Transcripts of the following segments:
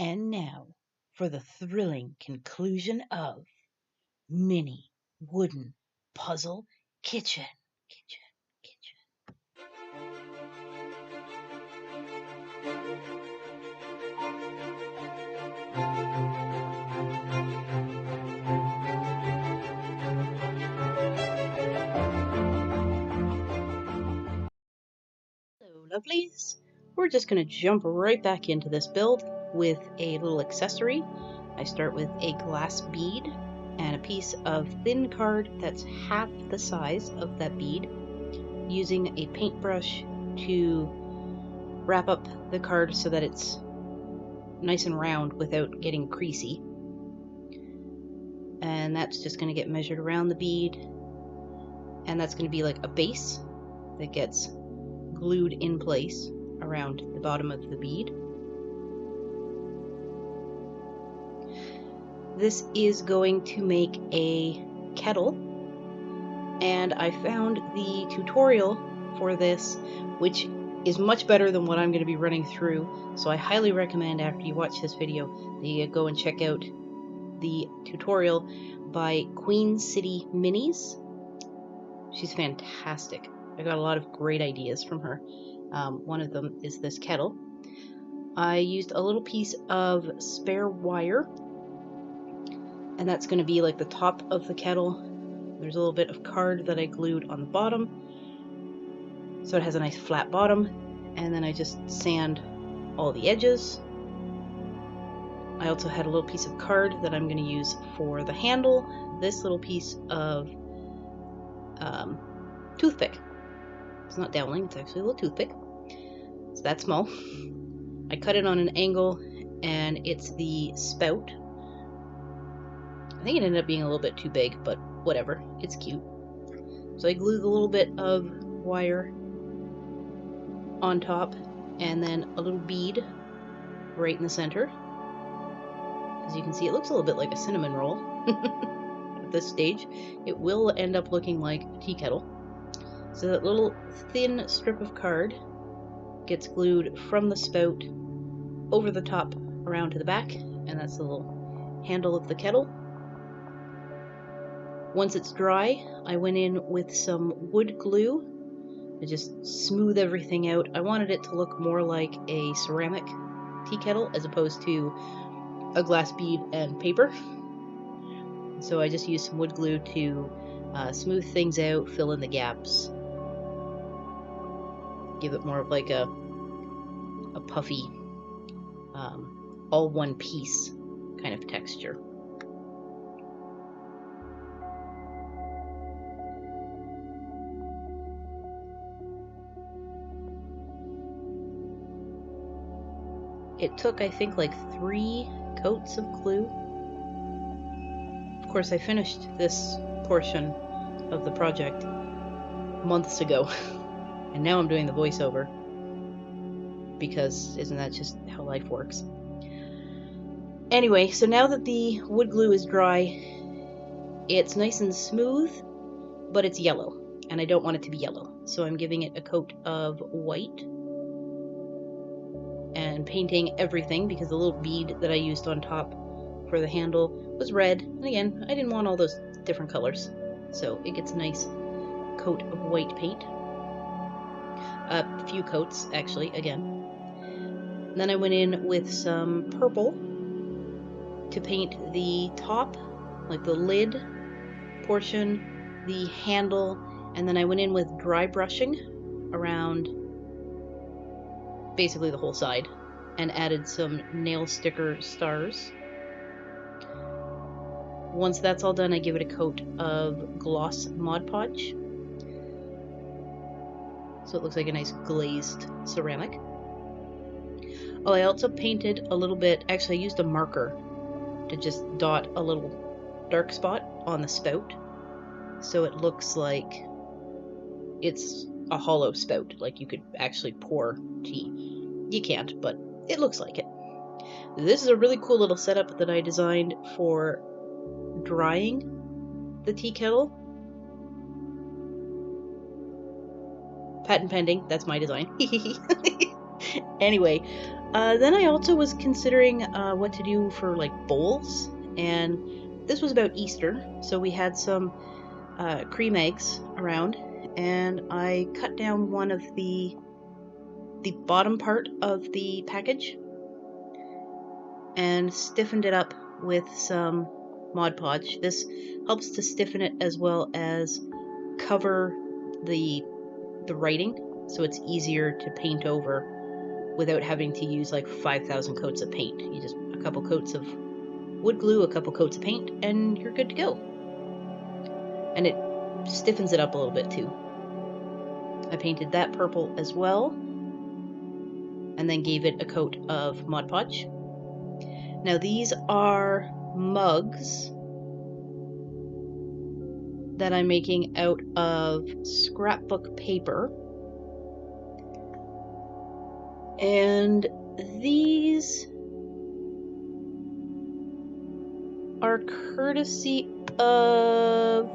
And now for the thrilling conclusion of Mini Wooden Puzzle Kitchen. Hello, lovelies. We're just going to jump right back into this build with a little accessory. I start with a glass bead and a piece of thin card that's half the size of that bead, using a paintbrush to wrap up the card so that it's nice and round without getting creasy. And that's just going to get measured around the bead, and that's going to be like a base that gets glued in place around the bottom of the bead. This is going to make a kettle, and I found the tutorial for this, which is much better than what I'm going to be running through, so I highly recommend after you watch this video that you go and check out the tutorial by Queen City Minis. She's fantastic. I got a lot of great ideas from her. One of them is this kettle. I used a little piece of spare wire, and that's going to be like the top of the kettle. There's a little bit of card that I glued on the bottom, so it has a nice flat bottom, and then I just sand all the edges. I also had a little piece of card that I'm going to use for the handle. This little piece of toothpick. It's not dowling, it's actually a little toothpick. It's that small. I cut it on an angle, and it's the spout. I think it ended up being a little bit too big, but whatever, it's cute. So I glued a little bit of wire on top, and then a little bead right in the center. As you can see, it looks a little bit like a cinnamon roll. At this stage, it will end up looking like a tea kettle. So that little thin strip of card gets glued from the spout over the top around to the back, and that's the little handle of the kettle. Once it's dry, I went in with some wood glue to just smooth everything out. I wanted it to look more like a ceramic tea kettle as opposed to a glass bead and paper. So I just used some wood glue to smooth things out, fill in the gaps, give it more of like a puffy, all one piece kind of texture. It took, I think, like 3 coats of glue. Of course, I finished this portion of the project months ago, and now I'm doing the voiceover, because isn't that just how life works? Anyway, so now that the wood glue is dry, it's nice and smooth, but it's yellow, and I don't want it to be yellow, so I'm giving it a coat of white and painting everything, because the little bead that I used on top for the handle was red, and again, I didn't want all those different colors, so it gets a nice coat of white paint. A few coats, actually, again. And then I went in with some purple to paint the top, like the lid portion, the handle, and then I went in with dry brushing around basically the whole side, and added some nail sticker stars. Once that's all done, I give it a coat of gloss Mod Podge, so it looks like a nice glazed ceramic. Oh, I also painted a little bit, actually I used a marker to just dot a little dark spot on the spout, so it looks like it's a hollow spout, like you could actually pour tea. You can't, but it looks like it. This is a really cool little setup that I designed for drying the tea kettle. Patent pending, that's my design. Anyway, Then I also was considering what to do for like bowls, and this was about Easter, so we had some cream eggs around, and I cut down one of the bottom part of the package and stiffened it up with some Mod Podge. This helps to stiffen it as well as cover the writing, so it's easier to paint over without having to use like 5,000 coats of paint. You just a couple coats of wood glue, a couple coats of paint, and you're good to go. And it stiffens it up a little bit too. I painted that purple as well, and then gave it a coat of Mod Podge. Now these are mugs that I'm making out of scrapbook paper. And these are courtesy of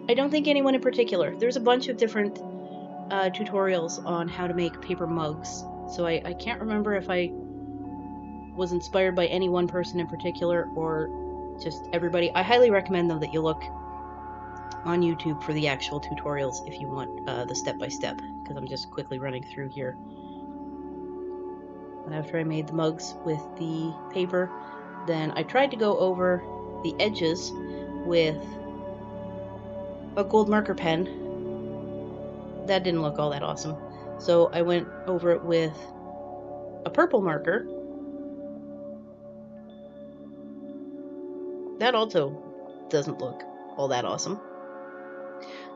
I don't think anyone in particular. There's a bunch of different tutorials on how to make paper mugs, so I can't remember if I was inspired by any one person in particular or just everybody. I highly recommend though that you look on YouTube for the actual tutorials if you want the step-by-step, because I'm just quickly running through here. And after I made the mugs with the paper, then I tried to go over the edges with a gold marker pen. That didn't look all that awesome, so I went over it with a purple marker. That also doesn't look all that awesome,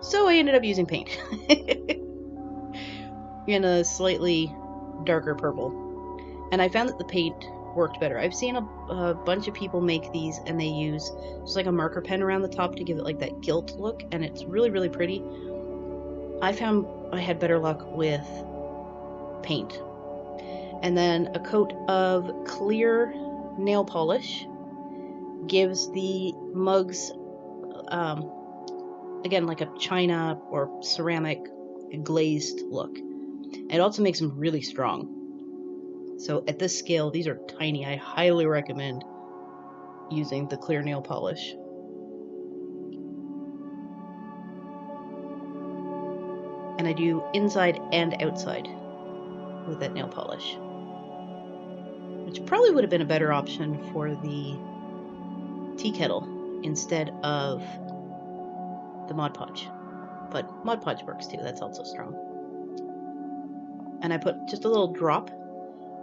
so I ended up using paint in a slightly darker purple, and I found that the paint worked better. I've seen a bunch of people make these, and they use just like a marker pen around the top to give it like that gilt look, and it's really, really pretty. I found I had better luck with paint. And then a coat of clear nail polish gives the mugs, again, like a china or ceramic glazed look. It also makes them really strong. So at this scale, these are tiny. I highly recommend using the clear nail polish. And I do inside and outside with that nail polish, which probably would have been a better option for the tea kettle instead of the Mod Podge. But Mod Podge works too, that's also strong. And I put just a little drop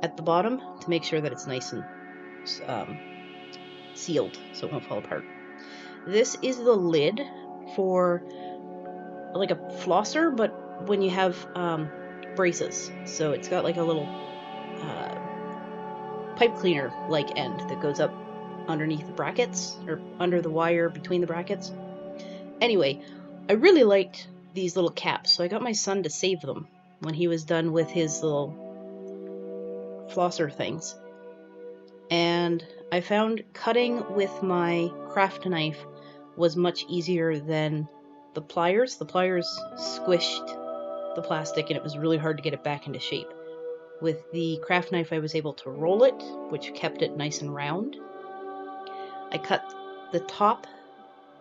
at the bottom to make sure that it's nice and sealed so it won't fall apart. This is the lid for like a flosser, but when you have braces. So it's got like a little pipe cleaner like end that goes up underneath the brackets, or under the wire between the brackets. Anyway, I really liked these little caps, so I got my son to save them when he was done with his little flosser things. And I found cutting with my craft knife was much easier than the pliers. The pliers squished the plastic and it was really hard to get it back into shape. With the craft knife I was able to roll it, which kept it nice and round. I cut the top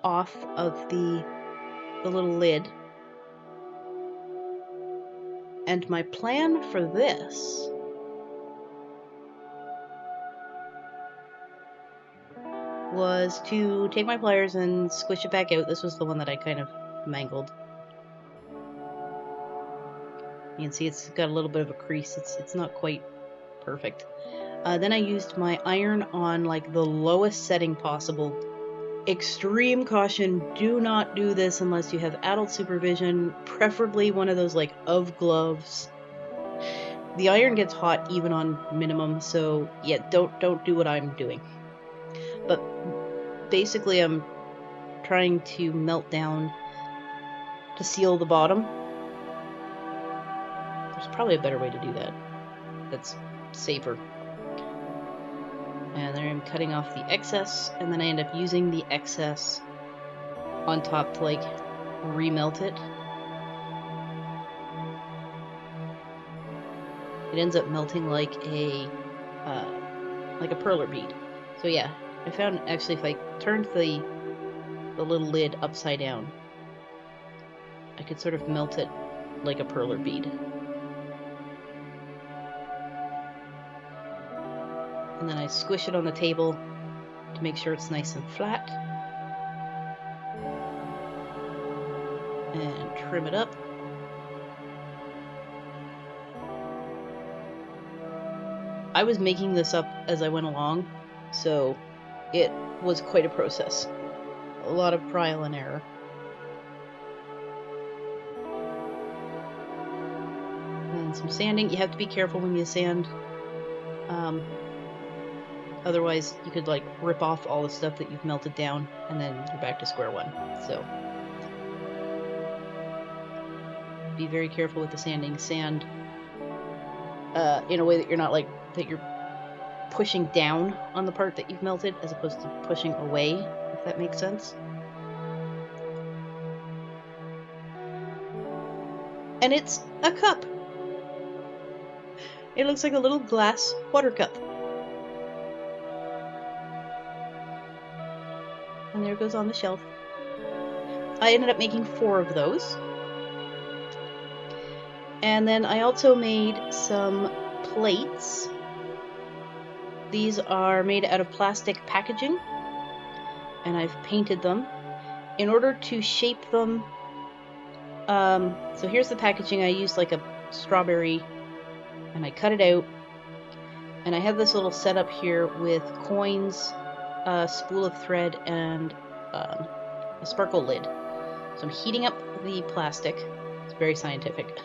off of the little lid. And my plan for this was to take my pliers and squish it back out. This was the one that I kind of mangled. You can see it's got a little bit of a crease. It's not quite perfect. Then I used my iron on like the lowest setting possible. Extreme caution, do not do this unless you have adult supervision, preferably one of those like UV gloves. The iron gets hot even on minimum, so yeah, don't do what I'm doing. But basically I'm trying to melt down to seal the bottom. There's probably a better way to do that. That's safer. And then I'm cutting off the excess, and then I end up using the excess on top to like remelt it. It ends up melting like a perler bead. So yeah, I found actually if I turned the little lid upside down, I could sort of melt it like a perler bead. And then I squish it on the table to make sure it's nice and flat. And trim it up. I was making this up as I went along, so it was quite a process. A lot of trial and error. And some sanding. You have to be careful when you sand. Otherwise, you could like rip off all the stuff that you've melted down, and then you're back to square one. So be very careful with the sanding. Sand in a way that you're not like that you're pushing down on the part that you've melted, as opposed to pushing away, if that makes sense. And it's a cup. It looks like a little glass water cup. And there it goes on the shelf. I ended up making 4 of those. And then I also made some plates. These are made out of plastic packaging, and I've painted them. In order to shape them, so here's the packaging. I used like a strawberry, and I cut it out. And I have this little setup here with coins, a spool of thread, and a sparkle lid. So I'm heating up the plastic. It's very scientific.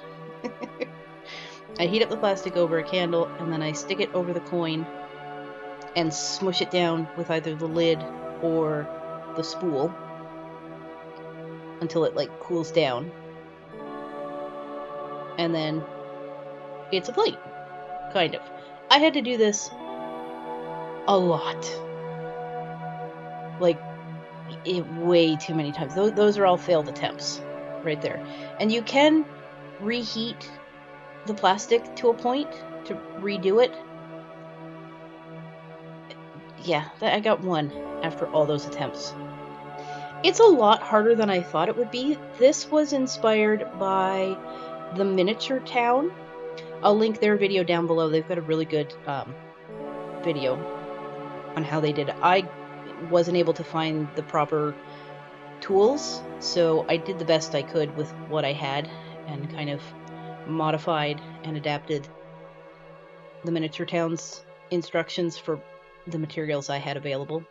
I heat up the plastic over a candle, and then I stick it over the coin and smush it down with either the lid or the spool until it like cools down. And then it's a plate, kind of. I had to do this a lot. Like, way too many times. Those are all failed attempts right there. And you can reheat the plastic to a point to redo it. Yeah, I got 1 after all those attempts. It's a lot harder than I thought it would be. This was inspired by the Miniature Town. I'll link their video down below. They've got a really good video on how they did it. I wasn't able to find the proper tools, so I did the best I could with what I had and kind of modified and adapted the Miniature Town's instructions for the materials I had available.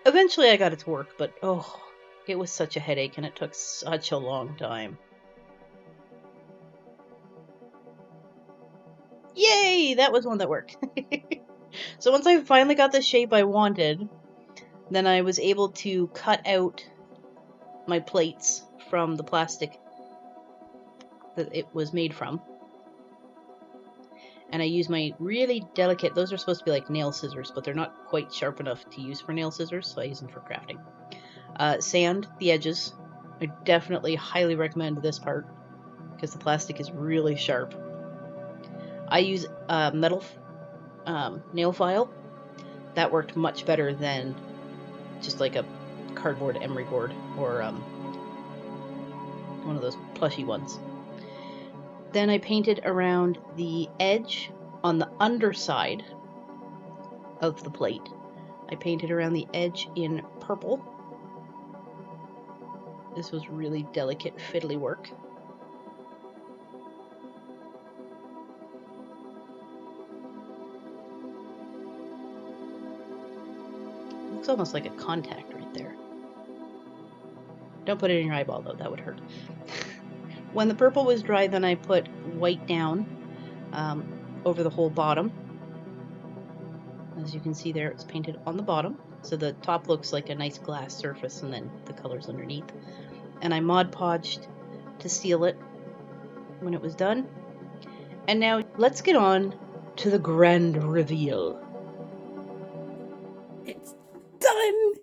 Eventually I got it to work, but oh, it was such a headache and it took such a long time. Yay! That was one that worked. So once I finally got the shape I wanted, then I was able to cut out my plates from the plastic that it was made from. And I use my really delicate, those are supposed to be like nail scissors, but they're not quite sharp enough to use for nail scissors, so I use them for crafting. Sand the edges. I definitely highly recommend this part, because the plastic is really sharp. I use metal nail file. That worked much better than just like a cardboard emery board or one of those plushy ones. Then I painted around the edge on the underside of the plate. I painted around the edge in purple. This was really delicate, fiddly work. Looks almost like a contact right there. Don't put it in your eyeball though, that would hurt. When the purple was dry, then I put white down over the whole bottom. As you can see there, it's painted on the bottom. So the top looks like a nice glass surface and then the colors underneath. And I Mod Podged to seal it when it was done. And now let's get on to the grand reveal. It's done!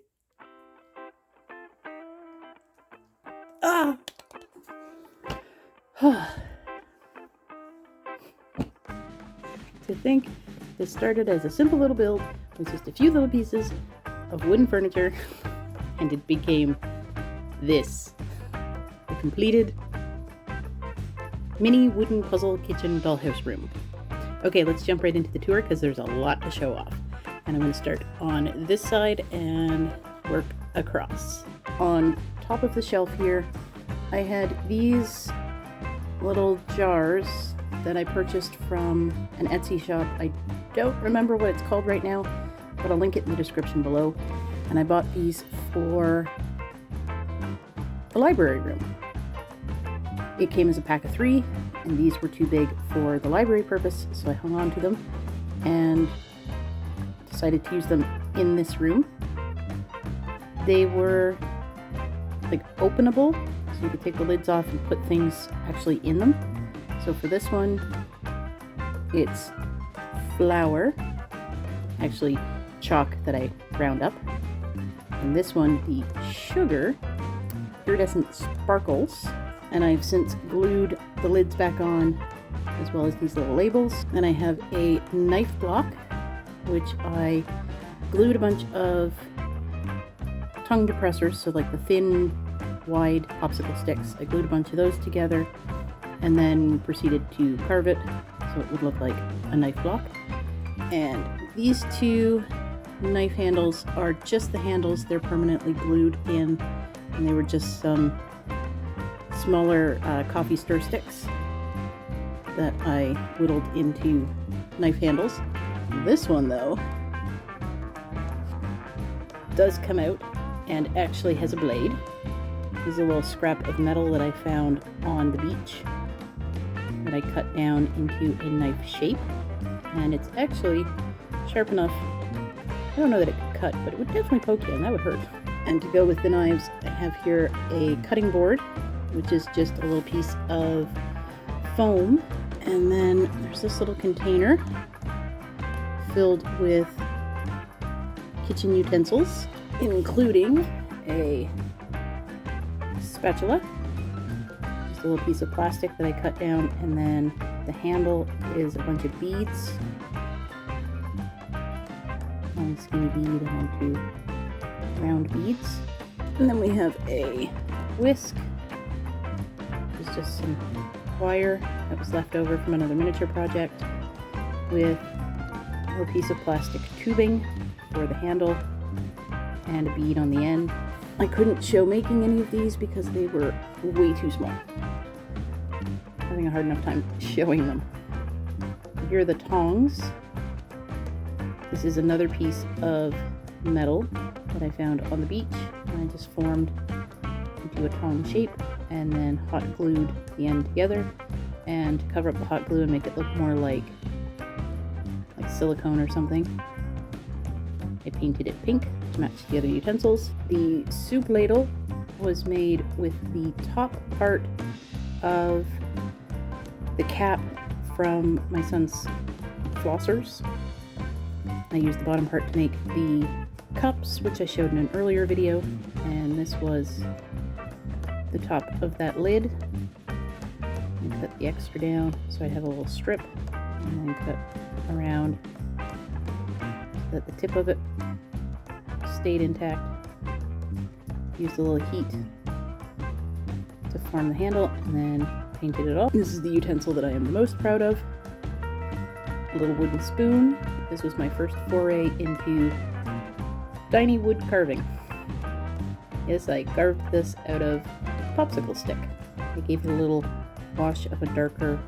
To think this started as a simple little build with just a few little pieces of wooden furniture, and it became this. The completed mini wooden puzzle kitchen dollhouse room. Okay, let's jump right into the tour because there's a lot to show off. And I'm going to start on this side and work across. On top of the shelf here, I had these little jars that I purchased from an Etsy shop. I don't remember what it's called right now, but I'll link it in the description below. And I bought these for the library room. It came as a pack of 3, and these were too big for the library purpose, so I hung on to them and decided to use them in this room. They were like openable, so you could take the lids off and put things actually in them. So for this one, it's flour, actually chalk that I ground up. And this one, the sugar, iridescent sparkles. And I've since glued the lids back on, as well as these little labels. And I have a knife block, which I glued a bunch of tongue depressors, so like the thin, wide popsicle sticks. I glued a bunch of those together and then proceeded to carve it so it would look like a knife block. And these 2 knife handles are just the handles. They're permanently glued in, and they were just some smaller coffee stir sticks that I whittled into knife handles. This one, though, does come out and actually has a blade. This is a little scrap of metal that I found on the beach that I cut down into a knife shape, and it's actually sharp enough. I don't know that it could cut, but it would definitely poke you, and that would hurt. And to go with the knives, I have here a cutting board, which is just a little piece of foam, and then there's this little container filled with kitchen utensils, including a spatula, just a little piece of plastic that I cut down, and then the handle is a bunch of beads, one skinny bead and 2 round beads. And then we have a whisk. It's just some wire that was left over from another miniature project, with a little piece of plastic tubing for the handle and a bead on the end. I couldn't show making any of these because they were way too small. Having a hard enough time showing them. Here are the tongs. This is another piece of metal that I found on the beach, and I just formed into a tong shape and then hot glued the end together and cover up the hot glue and make it look more like silicone or something. I painted it pink to match the other utensils. The soup ladle was made with the top part of the cap from my son's flossers. I used the bottom part to make the cups, which I showed in an earlier video, and this was the top of that lid. I cut the extra down so I have a little strip, and then cut around so that the tip of it stayed intact. Used a little heat to form the handle, and then painted it all. This is the utensil that I am the most proud of. A little wooden spoon. This was my first foray into tiny wood carving. Yes, I carved this out of a popsicle stick. I gave it a little wash of a darker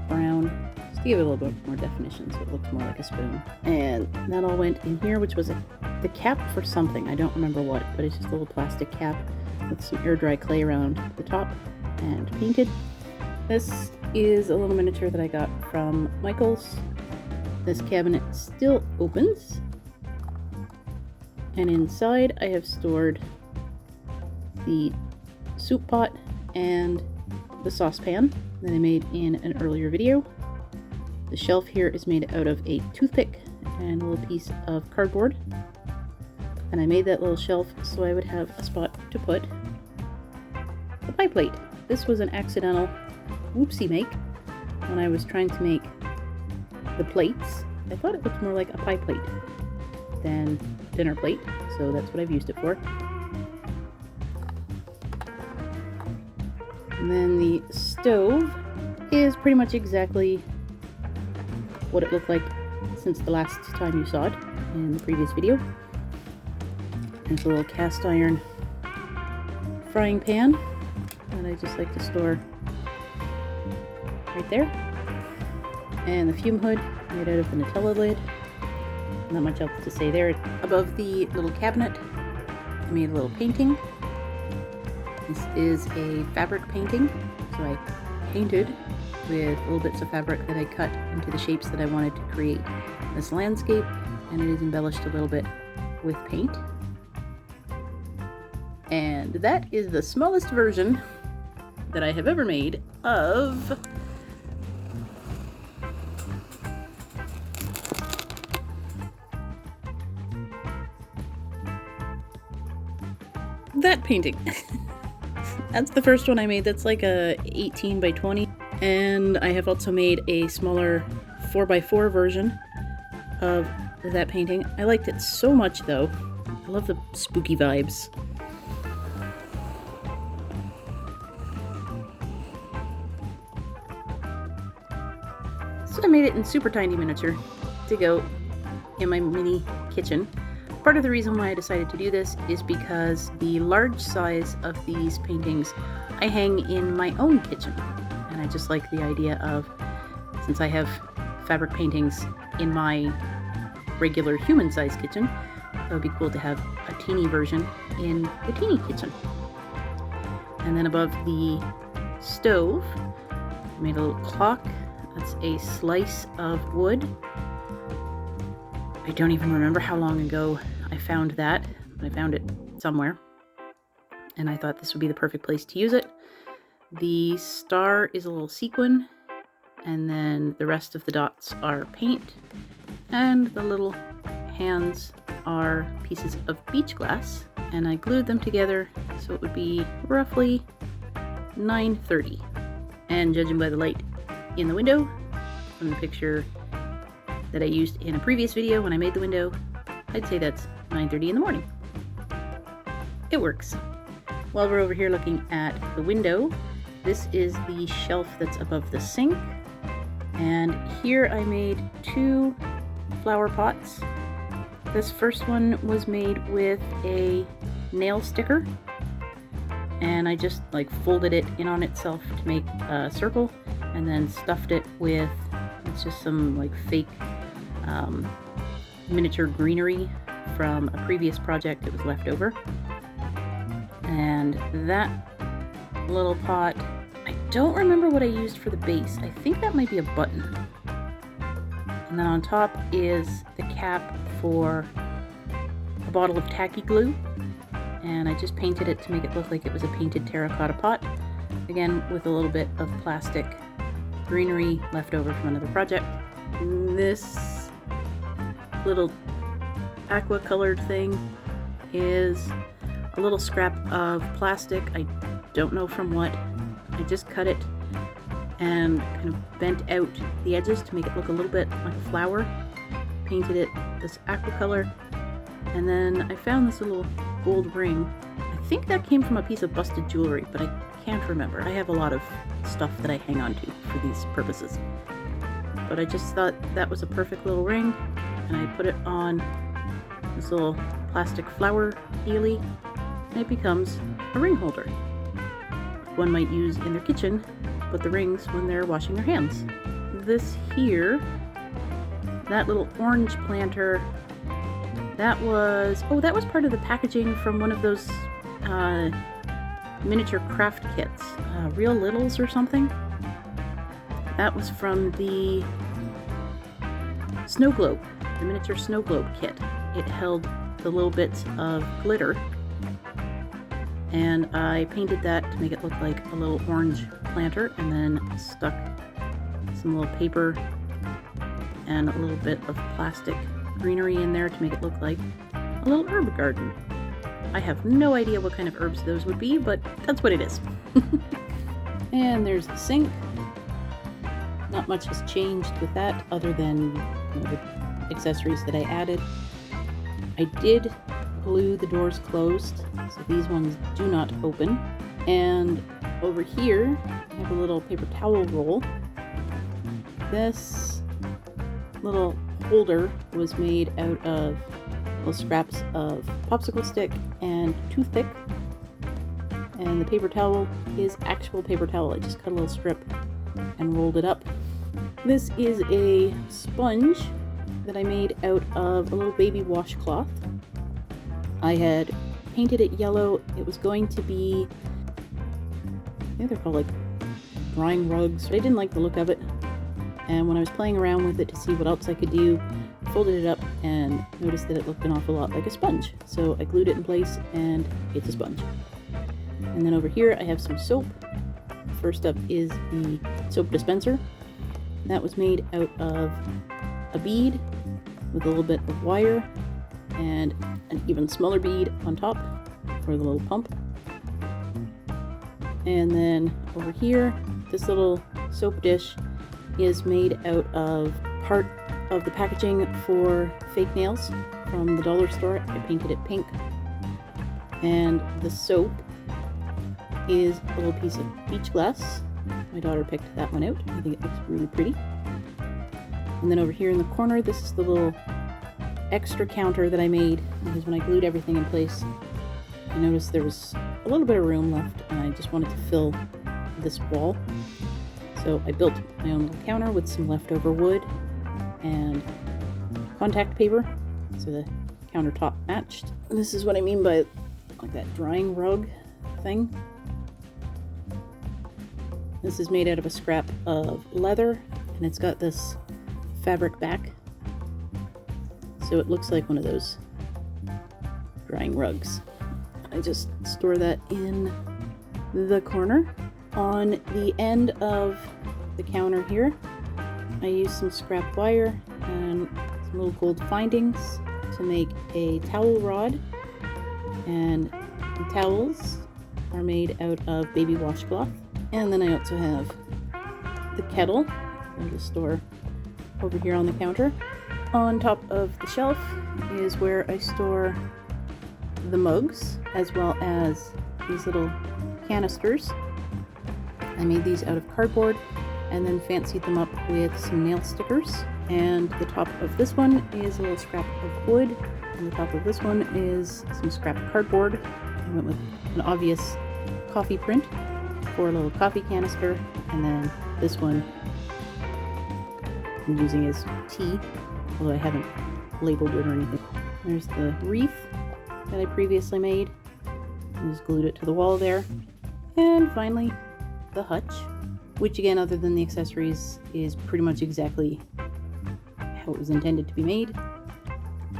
brown, just to give it a little bit more definition so it looks more like a spoon. And that all went in here, which was the cap for something. I don't remember what, but it's just a little plastic cap with some air dry clay around the top and painted. This is a little miniature that I got from Michael's. This cabinet still opens, and inside I have stored the soup pot and the saucepan that I made in an earlier video. The shelf here is made out of a toothpick and a little piece of cardboard, and I made that little shelf so I would have a spot to put the pie plate. This was an accidental whoopsie make when I was trying to make the plates. I thought it looked more like a pie plate than dinner plate, so that's what I've used it for. And then the stove is pretty much exactly what it looked like since the last time you saw it in the previous video. It's a little cast iron frying pan that I just like to store right there. And the fume hood made out of the Nutella lid. Not much else to say there. Above the little cabinet, I made a little painting. This is a fabric painting, so I painted with little bits of fabric that I cut into the shapes that I wanted to create this landscape, and it is embellished a little bit with paint. And that is the smallest version that I have ever made of that painting. That's the first one I made. That's like a 18 by 20. And I have also made a smaller 4x4 version of that painting. I liked it so much though. I love the spooky vibes. So I made it in super tiny miniature to go in my mini kitchen. Part of the reason why I decided to do this is because the large size of these paintings I hang in my own kitchen. And I just like the idea of, since I have fabric paintings in my regular human-sized kitchen, it would be cool to have a teeny version in the teeny kitchen. And then above the stove, I made a little clock. That's a slice of wood. I don't even remember how long ago I found that, but I found it somewhere. And I thought this would be the perfect place to use it. The star is a little sequin, and then the rest of the dots are paint, and the little hands are pieces of beach glass, and I glued them together so it would be roughly 9:30. And judging by the light in the window from the picture that I used in a previous video when I made the window, I'd say that's 9:30 in the morning. It works. While we're over here looking at the window, this is the shelf that's above the sink, and here I made 2 flower pots. This first one was made with a nail sticker, and I just like folded it in on itself to make a circle, and then stuffed it with, it's just some like fake miniature greenery from a previous project that was left over. And that little pot, I don't remember what I used for the base. I think that might be a button. And then on top is the cap for a bottle of tacky glue, and I just painted it to make it look like it was a painted terracotta pot, again with a little bit of plastic greenery left over from another project. This little aqua colored thing is a little scrap of plastic. I don't know from what. I just cut it and kind of bent out the edges to make it look a little bit like a flower. Painted it this aqua color, and then I found this little gold ring. I think that came from a piece of busted jewelry, but I can't remember. I have a lot of stuff that I hang on to for these purposes. But I just thought that was a perfect little ring, and I put it on this little plastic flower dealie, and it becomes a ring holder. One might use in their kitchen, but the rings when they're washing their hands. This here, that little orange planter, that was part of the packaging from one of those miniature craft kits, Real Littles or something. That was from the snow globe, the miniature snow globe kit. It held the little bits of glitter, and I painted that to make it look like a little orange planter, and then stuck some little paper and a little bit of plastic greenery in there to make it look like a little herb garden. I have no idea what kind of herbs those would be, but that's what it is. And there's the sink. Not much has changed with that other than the accessories that I added. I did glue the doors closed, so these ones do not open. And over here, I have a little paper towel roll. This little holder was made out of little scraps of popsicle stick and toothpick. And the paper towel is actual paper towel. I just cut a little strip and rolled it up. This is a sponge that I made out of a little baby washcloth. I had painted it yellow. It was going to be, I think they're called like drying rugs. I didn't like the look of it. And when I was playing around with it to see what else I could do, I folded it up and noticed that it looked an awful lot like a sponge. So I glued it in place and it's a sponge. And then over here I have some soap. First up is the soap dispenser. That was made out of a bead with a little bit of wire and an even smaller bead on top for the little pump. And then over here, this little soap dish is made out of part of the packaging for fake nails from the dollar store. I painted it pink. And the soap is a little piece of beach glass. My daughter picked that one out. I think it looks really pretty. And then over here in the corner, this is the little extra counter that I made, because when I glued everything in place, I noticed there was a little bit of room left and I just wanted to fill this wall. So I built my own little counter with some leftover wood and contact paper so the countertop matched. And this is what I mean by like that drying rug thing. This is made out of a scrap of leather and it's got this fabric back, so it looks like one of those drying rugs. I just store that in the corner. On the end of the counter here, I use some scrap wire and some little gold findings to make a towel rod, and the towels are made out of baby washcloth. And then I also have the kettle I just store over here on the counter. On top of the shelf is where I store the mugs, as well as these little canisters. I made these out of cardboard and then fancied them up with some nail stickers. And the top of this one is a little scrap of wood, and the top of this one is some scrap cardboard. I went with an obvious coffee print for a little coffee canister, and then this one I'm using as tea, although I haven't labeled it or anything. There's the wreath that I previously made. I just glued it to the wall there. And finally, the hutch, which again, other than the accessories, is pretty much exactly how it was intended to be made.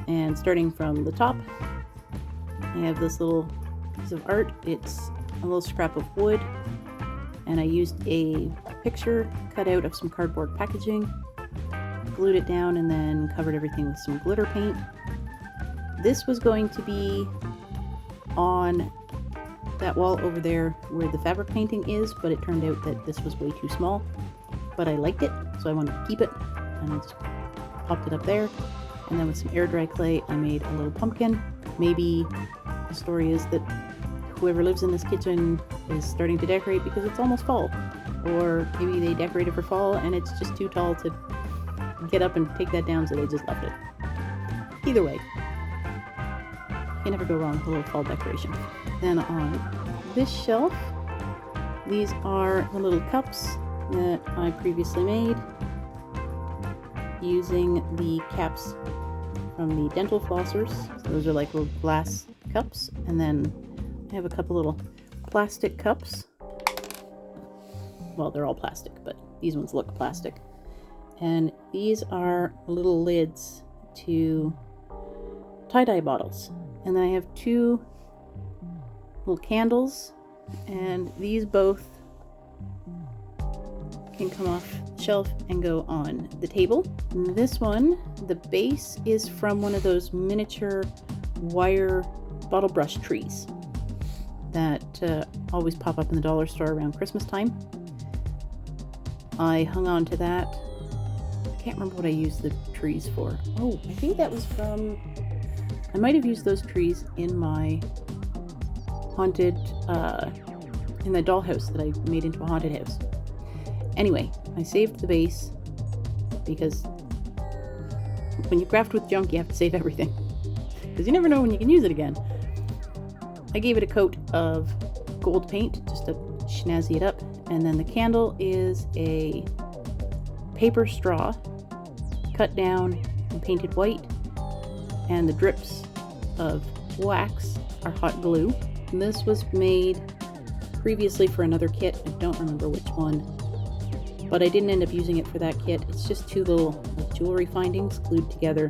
And starting from the top, I have this little piece of art. It's a little scrap of wood, and I used a picture cut out of some cardboard packaging, glued it down, and then covered everything with some glitter paint. This was going to be on that wall over there where the fabric painting is, but it turned out that this was way too small. But I liked it, so I wanted to keep it, and I just popped it up there. And then with some air dry clay, I made a little pumpkin. Maybe the story is that whoever lives in this kitchen is starting to decorate because it's almost fall. Or maybe they decorated for fall and it's just too tall to get up and take that down, so they just left it. Either way, you can never go wrong with a little fall decoration. Then on this shelf, these are the little cups that I previously made using the caps from the dental flossers. So those are like little glass cups. And then I have a couple little plastic cups. Well, they're all plastic, but these ones look plastic. And these are little lids to tie-dye bottles. And then I have two little candles, and these both can come off the shelf and go on the table. And this one, the base is from one of those miniature wire bottle brush trees that always pop up in the dollar store around Christmas time. I hung on to that. I can't remember what I used the trees for. Oh, I think that was from... I might have used those trees in my haunted... in the dollhouse that I made into a haunted house. Anyway, I saved the base because when you craft with junk, you have to save everything. Because you never know when you can use it again. I gave it a coat of gold paint just to snazzy it up. And then the candle is a paper straw cut down and painted white. And the drips of wax are hot glue. And this was made previously for another kit. I don't remember which one. But I didn't end up using it for that kit. It's just two little jewelry findings glued together.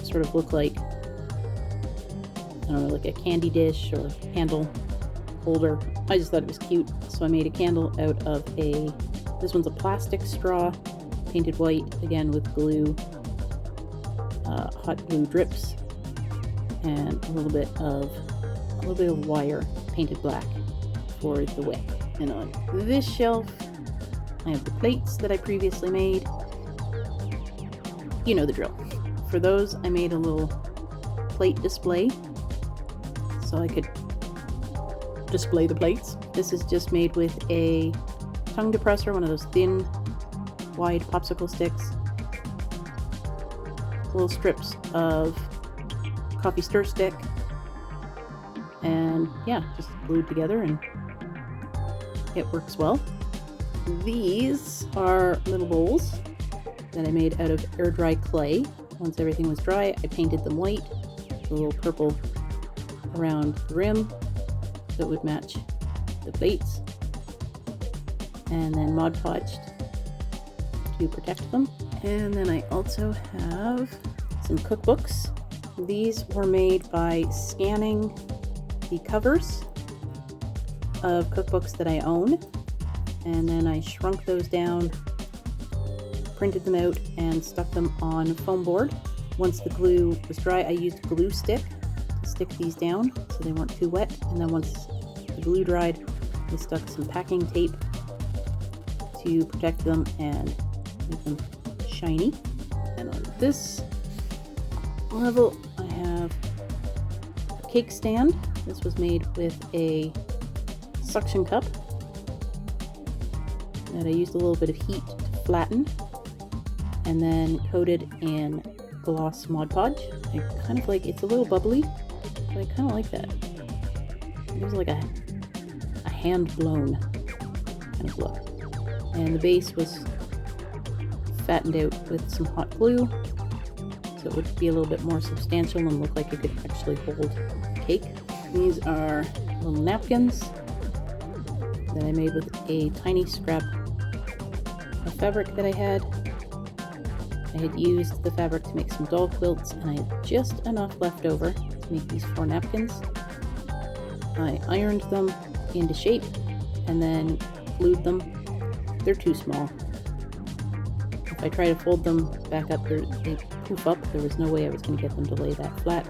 Sort of look like, I don't know, like a candy dish or candle holder. I just thought it was cute, so I made a candle out of this one's a plastic straw, painted white, again with glue, hot glue drips, and a little bit of wire painted black for the wick. And on this shelf, I have the plates that I previously made. You know the drill. For those, I made a little plate display so I could display the plates. This is just made with a tongue depressor, one of those thin, wide popsicle sticks, little strips of coffee stir stick, and yeah, just glued together, and it works well. These are little bowls that I made out of air dry clay. Once everything was dry, I painted them white, a little purple around the rim so it would match the plates, and then Mod Podged to protect them. And then I also have some cookbooks. These were made by scanning the covers of cookbooks that I own, and then I shrunk those down, printed them out, and stuck them on foam board. Once the glue was dry, I used glue stick to stick these down so they weren't too wet, and then once the glue dried, I stuck some packing tape to protect them and make them shiny. And on this level, I have a cake stand. This was made with a suction cup that I used a little bit of heat to flatten, and then coated in gloss Mod Podge. I kind of like, it's a little bubbly, but I kind of like that. It gives like a hand blown kind of look. And the base was fattened out with some hot glue, so it would be a little bit more substantial and look like it could actually hold cake. These are little napkins that I made with a tiny scrap of fabric that I had. I had used the fabric to make some doll quilts, and I had just enough left over to make these 4 napkins. I ironed them into shape and then glued them. They're too small. If I try to fold them back up, they poof up. There was no way I was going to get them to lay that flat.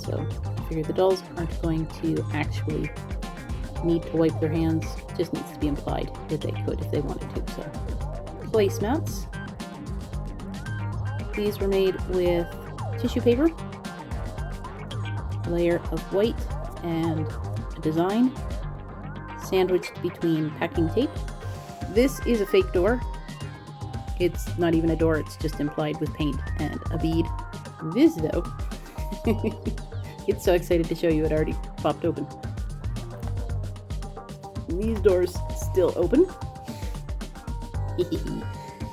So I figured the dolls aren't going to actually need to wipe their hands. It just needs to be implied that they could if they wanted to. So placemats. These were made with tissue paper, a layer of white, and a design sandwiched between packing tape. This is a fake door. It's not even a door, it's just implied with paint and a bead. This though, it's so excited to show you, it already popped open. These doors still open.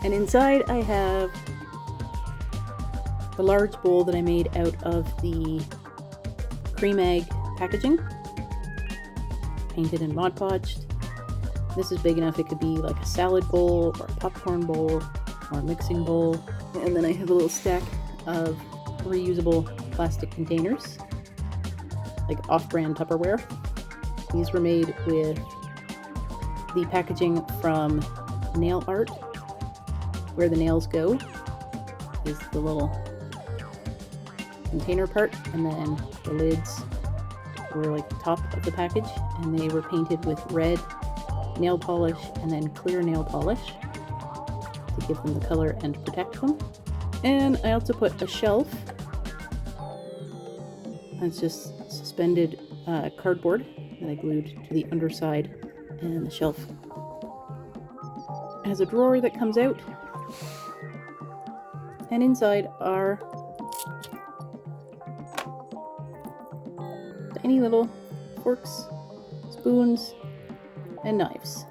And inside I have a large bowl that I made out of the cream egg packaging, painted and Mod Podged. This is big enough it could be like a salad bowl or a popcorn bowl or a mixing bowl. And then I have a little stack of reusable plastic containers, like off-brand Tupperware. These were made with the packaging from nail art. Where the nails go is the little container part, and then the lids were like the top of the package, and they were painted with red nail polish and then clear nail polish to give them the color and protect them. And I also put a shelf. It's just suspended cardboard that I glued to the underside, and the shelf has a drawer that comes out, and inside are tiny little forks, spoons, and knives.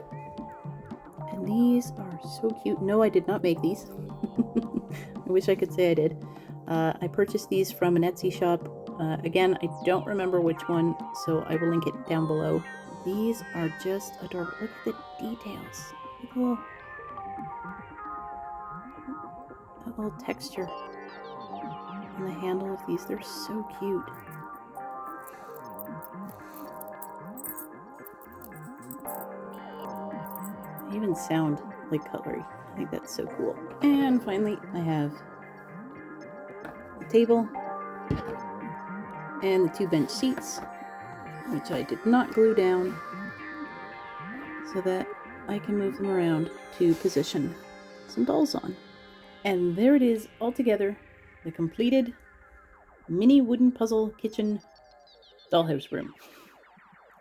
And these are so cute. No, I did not make these. I wish I could say I did. I purchased these from an Etsy shop. Again, I don't remember which one, so I will link it down below. These are just adorable. Look at the details. Look at that little texture on the handle of these. They're so cute. They even sound like cutlery. I think that's so cool. And finally, I have the table and the 2 bench seats, which I did not glue down, so that I can move them around to position some dolls on. And there it is, all together, the completed mini wooden puzzle kitchen dollhouse room,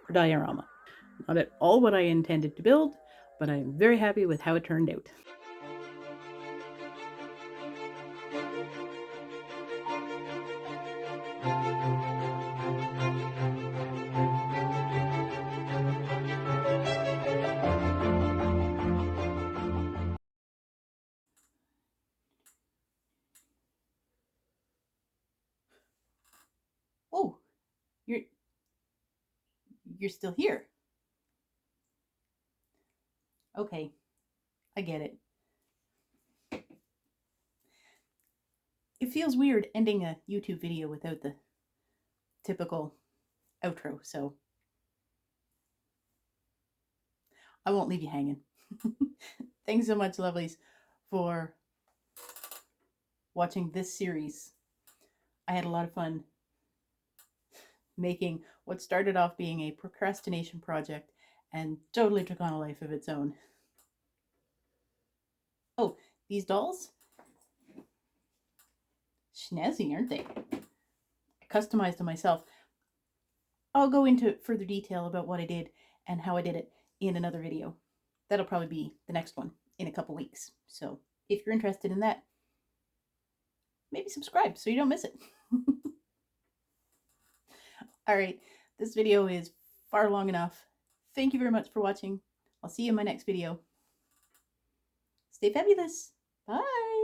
or diorama. Not at all what I intended to build, but I'm very happy with how it turned out. Oh, you're still here. Okay, I get it. It feels weird ending a YouTube video without the typical outro, so I won't leave you hanging. Thanks so much, lovelies, for watching this series. I had a lot of fun making what started off being a procrastination project and totally took on a life of its own. Oh, these dolls? Snazzy, aren't they? I customized them myself. I'll go into further detail about what I did and how I did it in another video. That'll probably be the next one in a couple weeks. So if you're interested in that, maybe subscribe so you don't miss it. All right, this video is far long enough. Thank you very much for watching. I'll see you in my next video. Stay fabulous. Bye.